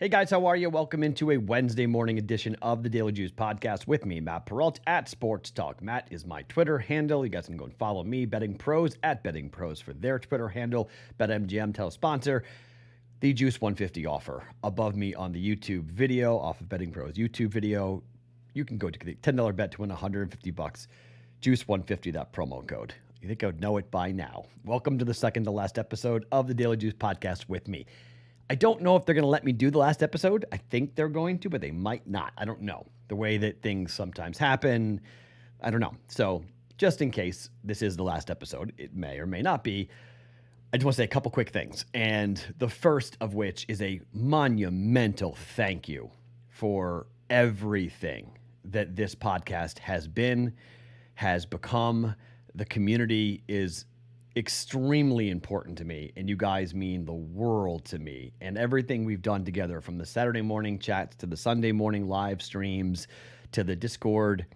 Hey guys, how are you? Welcome into a Wednesday morning edition of the Daily Juice podcast with me, Matt Perrault at Sports Talk. Matt is my Twitter handle. You guys can go and follow me, BettingPros at BettingPros for their Twitter handle. BetMGM, tell sponsor, the Juice 150 offer above me on the YouTube video, off of BettingPros YouTube video. You can go to the $10 bet to win $150. Juice 150, that promo code. You think I would know it by now. Welcome to the second to last episode of the Daily Juice podcast with me. I don't know if they're going to let me do the last episode. I think they're going to, but they might not. I don't know. The way that things sometimes happen, I don't know. So just in case this is the last episode, it may or may not be, I just want to say a couple quick things. And the first of which is a monumental thank you for everything that this podcast has been, has become. The community is extremely important to me, and you guys mean the world to me. And everything we've done together, from the Saturday morning chats to the Sunday morning live streams to the Discord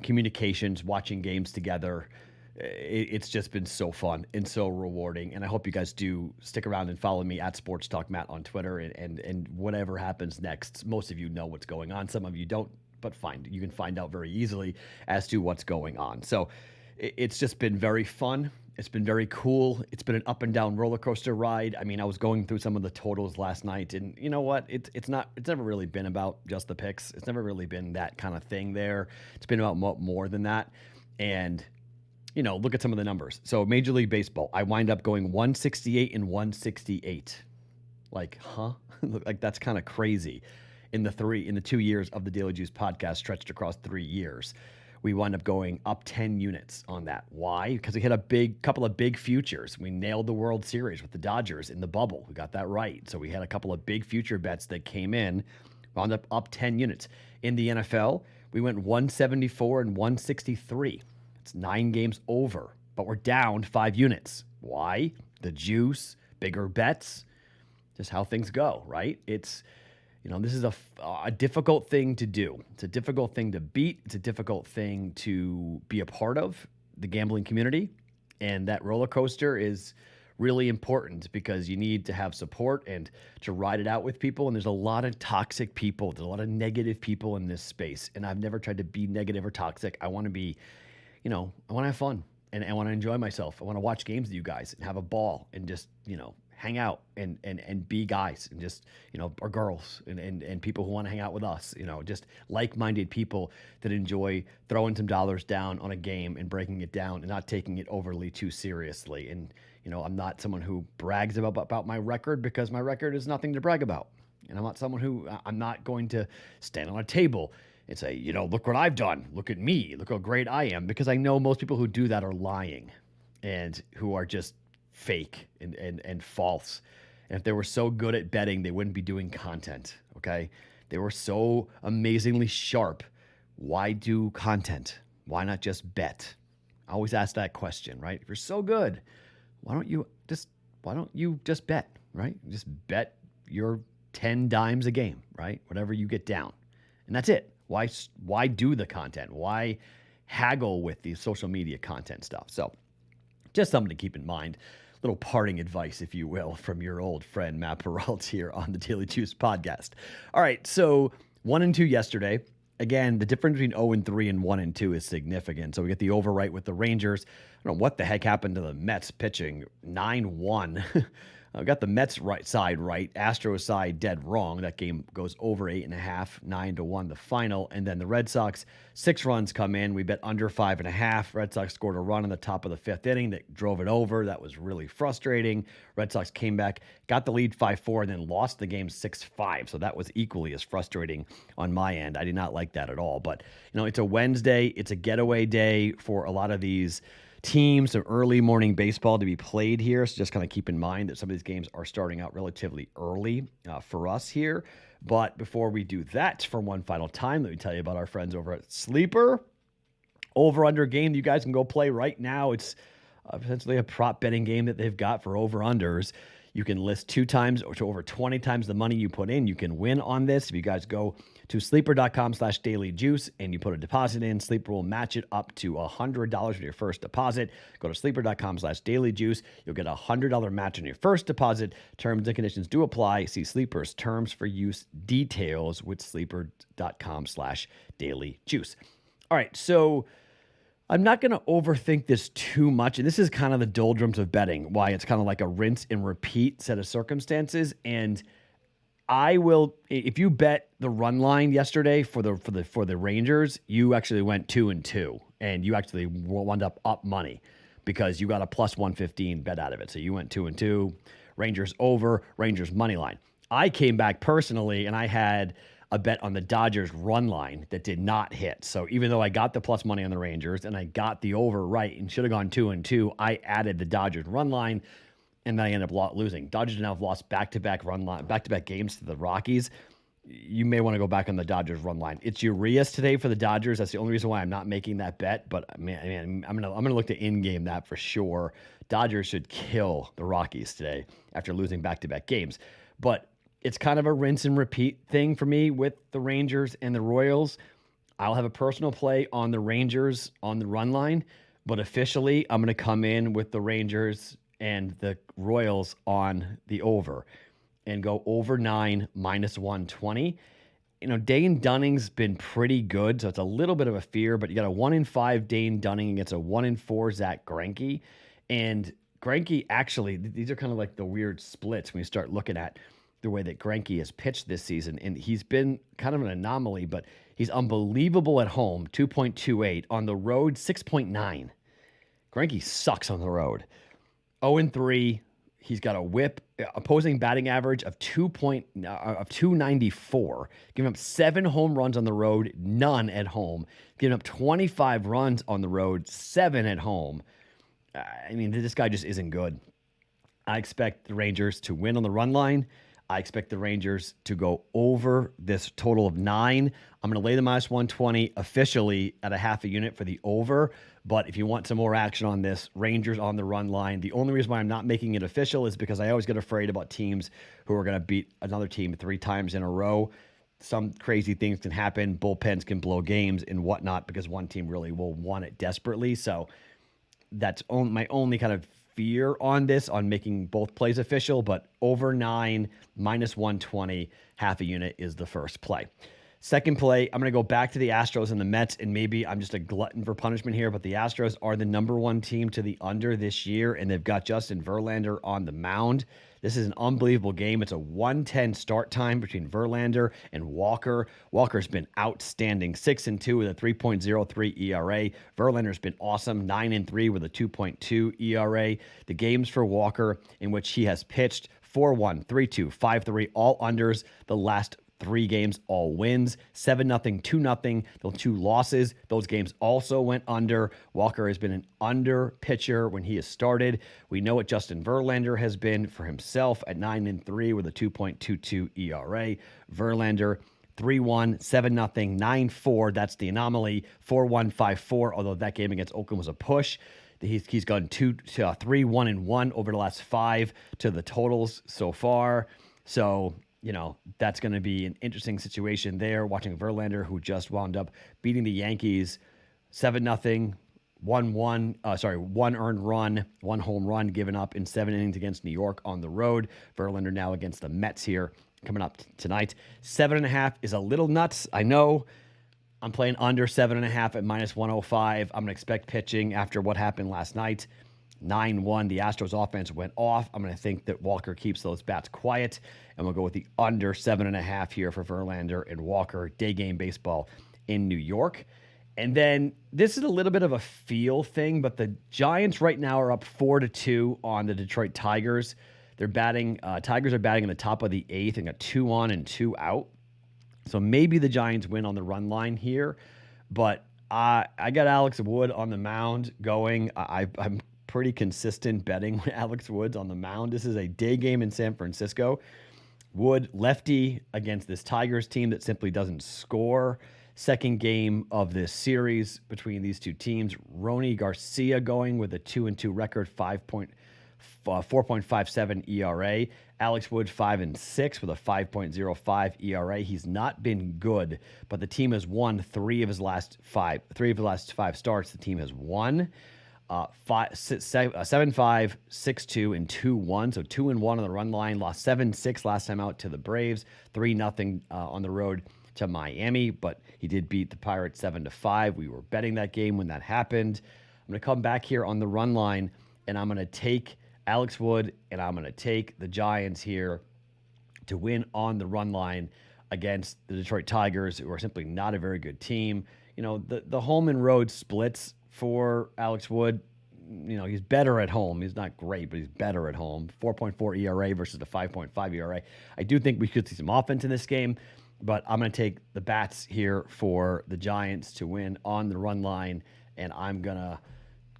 communications, watching games together, it's just been so fun and so rewarding. And I hope you guys do stick around and follow me at Sports Talk Matt on Twitter, and whatever happens next. Most of you know what's going on. Some of you don't, but fine. You can find out very easily as to what's going on. So it's just been very fun. It's been very cool. It's been an up and down roller coaster ride. I mean, I was going through some of the totals last night, and you know what? It's never really been about just the picks. It's never really been that kind of thing there. It's been about more than that. And you know, look at some of the numbers. So Major League Baseball, I wind up going 168 and 168. Like, huh? Like, that's kind of crazy. In the 2 years of the Daily Juice podcast, stretched across 3 years, we wound up going up 10 units on that. Why? Because we hit a couple of big futures. We nailed the World Series with the Dodgers in the bubble. We got that right. So we had a couple of big future bets that came in, wound up 10 units. In the NFL, we went 174 and 163. It's 9 games over, but we're down 5 units. Why? The juice, bigger bets, just how things go, right? It's, you know, this is a difficult thing to do. It's a difficult thing to beat. It's a difficult thing to be a part of, the gambling community. And that roller coaster is really important because you need to have support and to ride it out with people. And there's a lot of toxic people. There's a lot of negative people in this space. And I've never tried to be negative or toxic. I want to be, you know, I want to have fun and I want to enjoy myself. I want to watch games with you guys and have a ball and just, you know, hang out and be guys and just, you know, or girls and people who want to hang out with us, you know, just like-minded people that enjoy throwing some dollars down on a game and breaking it down and not taking it overly too seriously. And, you know, I'm not someone who brags about my record, because my record is nothing to brag about. And I'm not someone who, I'm not going to stand on a table and say, you know, look what I've done. Look at me. Look how great I am. Because I know most people who do that are lying and who are just fake and false. And if they were so good at betting, they wouldn't be doing content, okay? They were so amazingly sharp. Why do content? Why not just bet? I always ask that question, right? If you're so good, why don't you just bet, right? Just bet your 10 dimes a game, right? Whatever you get down. And that's it. Why do the content? Why haggle with the social media content stuff? So just something to keep in mind. Little parting advice, if you will, from your old friend Matt Perrault here on the Daily Juice podcast. All right, so 1-2 yesterday. Again, the difference between 0-3 and 1-2 is significant. So we get the over right with the Rangers. I don't know what the heck happened to the Mets pitching. 9-1. I got the Mets side right, Astros side dead wrong. That game goes over 8.5, 9-1 the final. And then the Red Sox, 6 runs come in. We bet under 5.5. Red Sox scored a run in the top of the 5th inning that drove it over. That was really frustrating. Red Sox came back, got the lead 5-4, and then lost the game 6-5. So that was equally as frustrating on my end. I did not like that at all. But, you know, it's a Wednesday. It's a getaway day for a lot of these teams, some early morning baseball to be played here. So just kind of keep in mind that some of these games are starting out relatively early for us here. But before we do that, for one final time, let me tell you about our friends over at Sleeper. Over-under game you guys can go play right now. It's essentially a prop betting game that they've got for over-unders. You can list 2 times or to over 20 times the money you put in. You can win on this. If you guys go to sleeper.com/dailyjuice and you put a deposit in, Sleeper will match it up to $100 with your first deposit. Go to sleeper.com/dailyjuice. You'll get a $100 match on your first deposit. Terms and conditions do apply. See Sleeper's terms for use details with sleeper.com/dailyjuice. All right, so I'm not going to overthink this too much. And this is kind of the doldrums of betting, why it's kind of like a rinse and repeat set of circumstances. And I will, if you bet the run line yesterday for the Rangers, you actually went 2-2, and you actually wound up money because you got a plus 115 bet out of it. So you went 2-2, Rangers over, Rangers money line. I came back personally, and I had a bet on the Dodgers run line that did not hit. So even though I got the plus money on the Rangers and I got the over right and should have gone 2-2, I added the Dodgers run line, and then I ended up losing. Dodgers now have lost back-to-back games to the Rockies. You may want to go back on the Dodgers run line. It's Urias today for the Dodgers. That's the only reason why I'm not making that bet. But man, I'm gonna look to in-game that for sure. Dodgers should kill the Rockies today after losing back-to-back games. But it's kind of a rinse and repeat thing for me with the Rangers and the Royals. I'll have a personal play on the Rangers on the run line, but officially I'm going to come in with the Rangers and the Royals on the over and go over 9 minus 120. You know, Dane Dunning's been pretty good, so it's a little bit of a fear, but you got a 1-5 Dane Dunning against a 1-4 Zach Greinke. And Greinke actually, these are kind of like the weird splits when you start looking at the way that Greinke has pitched this season. And he's been kind of an anomaly, but he's unbelievable at home, 2.28. On the road, 6.9. Greinke sucks on the road. 0-3. He's got a whip, opposing batting average of 294. Giving up 7 home runs on the road, none at home. Giving up 25 runs on the road, 7 at home. I mean, this guy just isn't good. I expect the Rangers to win on the run line. I expect the Rangers to go over this total of 9. I'm going to lay the minus 120 officially at a half a unit for the over. But if you want some more action on this, Rangers on the run line. The only reason why I'm not making it official is because I always get afraid about teams who are going to beat another team 3 times in a row. Some crazy things can happen. Bullpens can blow games and whatnot because one team really will want it desperately. So that's my only kind of fear on this, on making both plays official, but over 9 minus 120, half a unit is the first play. Second play, I'm going to go back to the Astros and the Mets, and maybe I'm just a glutton for punishment here, but the Astros are the number 1 team to the under this year, and they've got Justin Verlander on the mound. This is an unbelievable game. It's a 1:10 start time between Verlander and Walker. Walker's been outstanding, 6-2 with a 3.03 ERA. Verlander's been awesome, 9-3 with a 2.2 ERA. The games for Walker in which he has pitched 4-1, 3-2, 5-3, all unders. The last 3 games, all wins, 7-0, 2-0, the 2 losses. Those games also went under. Walker has been an under pitcher when he has started. We know what Justin Verlander has been for himself at 9-3 with a 2.22 ERA. Verlander 3-1, 7-0, 9-4. That's the anomaly. 4-1, 5-4, although that game against Oakland was a push. He's gone 3-1-1 over the last 5 to the totals so far. So, you know, that's going to be an interesting situation there, watching Verlander, who just wound up beating the Yankees 7-0, 1 earned run, 1 home run given up in 7 innings against New York on the road. Verlander now against the Mets here coming up tonight. 7.5 is a little nuts. I know. I'm playing under 7.5 at minus 105. I'm going to expect pitching after what happened last night. 9-1, the Astros offense went off. I'm going to think that Walker keeps those bats quiet, and we'll go with the under 7.5 here for Verlander and Walker, day game baseball in New York. And then this is a little bit of a feel thing, but the Giants right now are up 4-2 on the Detroit Tigers. They're batting, Tigers are batting in the top of the 8th and got 2 on and 2 out. So maybe the Giants win on the run line here, but I got Alex Wood on the mound going. I'm pretty consistent betting with Alex Woods on the mound. This is a day game in San Francisco. Wood, lefty against this Tigers team that simply doesn't score. Second game of this series between these two teams. Rony Garcia going with a 2-2 record, 4.57 ERA. Alex Wood 5-6 with a 5.05 ERA. He's not been good, but the team has won three of his last five starts. The team has won 7-5, 6-2, and 2-1. So 2-1 on the run line. Lost 7-6 last time out to the Braves. 3-0 on the road to Miami, but he did beat the Pirates 7-5. We were betting that game when that happened. I'm going to come back here on the run line, and I'm going to take Alex Wood, and I'm going to take the Giants here to win on the run line against the Detroit Tigers, who are simply not a very good team. You know, the home and road splits for Alex Wood, you know, he's better at home. He's not great, but he's better at home. 4.4 ERA versus the 5.5 ERA. I do think we could see some offense in this game, but I'm going to take the bats here for the Giants to win on the run line, and I'm going to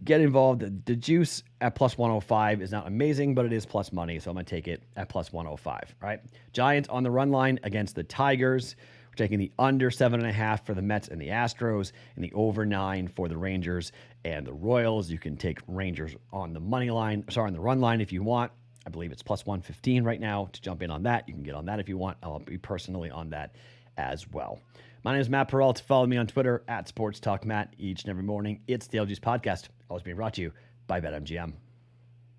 get involved. The juice at plus 105 is not amazing, but it is plus money, so I'm going to take it at plus 105. All right, Giants on the run line against the Tigers. We're taking the under 7.5 for the Mets and the Astros, and the over 9 for the Rangers and the Royals. You can take Rangers on the on the run line if you want. I believe it's plus 115 right now to jump in on that. You can get on that if you want. I'll be personally on that as well. My name is Matt Perrault. Follow me on Twitter at Sports Talk Matt each and every morning. It's the LG's podcast, always being brought to you by BetMGM.